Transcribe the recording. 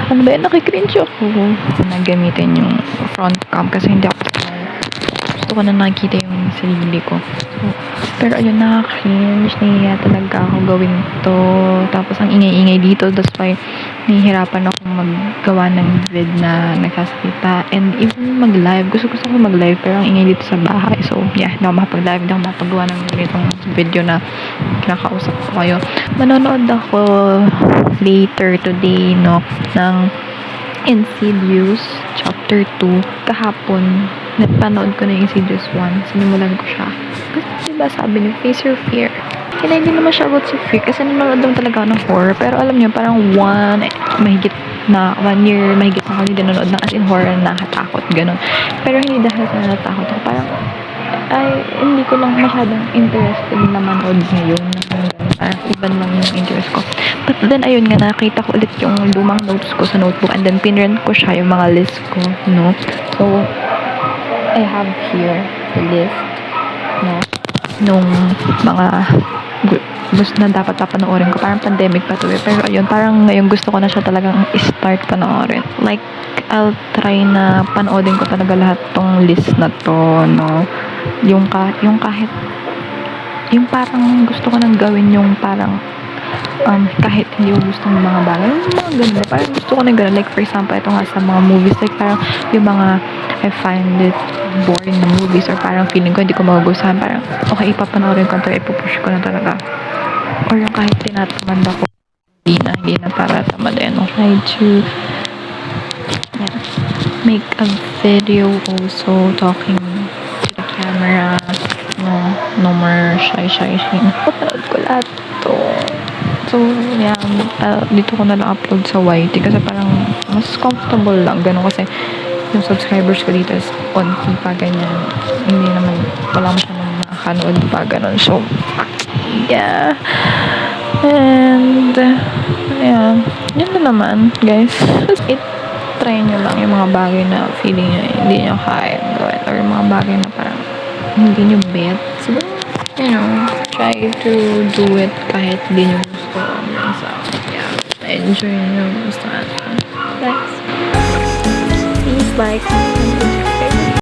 Ano ba yan? Nakikringe ako. Nagamitin yung front cam kasi hindi ako gusto ko na nakikita yung sarili ko. So, pero ayun, nakaka-cringe. Nahihiya talaga ako gawin to. Tapos ang ingay-ingay dito. That's why nahihirapan akong maggawa ng vid na nagsasalita. And even mag-live. Gusto ko mag-live pero ang ingay dito sa bahay. So, yeah, hindi ako makapag-live. Hindi ako makapagawa ng ganitong video na kinakausap ko kayo. Manonood ako later today, no, ng Insidious Chapter 2 kahapon. Napanood ko na yung Insidious 1. Sinimulan ko siya. Kasi diba sabi niyo, face your fear. Kaya hindi naman siya about sa fear kasi nanonood lang talaga ako ng horror. Pero alam niyo, parang 1 year, mahigit na ako hindi nanonood ng as in horror na nakatakot, ganun. Pero hindi dahil sa natatakot ako. Parang, hindi ko lang masyadong interested na manood ngayon. Parang iban lang yung interest ko. But then, ayun nga, nakita ko ulit yung lumang notes ko sa notebook and then pinrint ko siya, yung mga list ko, no? So, I have here the list, no? Nung mga gusto na dapat papanoorin ko. Parang pandemic pa to eh. Pero ayun, parang ngayon gusto ko na siya talagang i-start panoorin. Like, I'll try na panoodin ko talaga lahat tong list na to, no? Yung kahit yung parang gusto ko nang gawin yung parang kahit hindi ko gusto ng mga bagay, yung mga ganun, parang gusto ko na ganun, like for example, ito nga sa mga movies, like parang yung mga I find it boring na movies or parang feeling ko hindi ko magugustuhan, parang okay, ipapanoorin ko ito, ipupush ko na talaga, or yung kahit tinatamad ako, hindi na para tamadin, no? Try to make a video also talking to the camera, no more shy. Papanood ko lahat to. So, yeah, dito ko na lang upload sa YT kasi parang mas comfortable lang. Ganun kasi yung subscribers ko dito is konti pa, ganyan. Hindi naman, wala masyadong nakakanood pa, ganun. So, yeah. And, yeah. Yun na naman, guys. Try nyo lang yung mga bagay na feeling nyo hindi nyo kaya gawin or yung mga bagay na parang hindi nyo bet. So, you know, try to do it kahit hindi nyo gusto. So, yeah, enjoy nyo. Gusto natin. Guys, please like,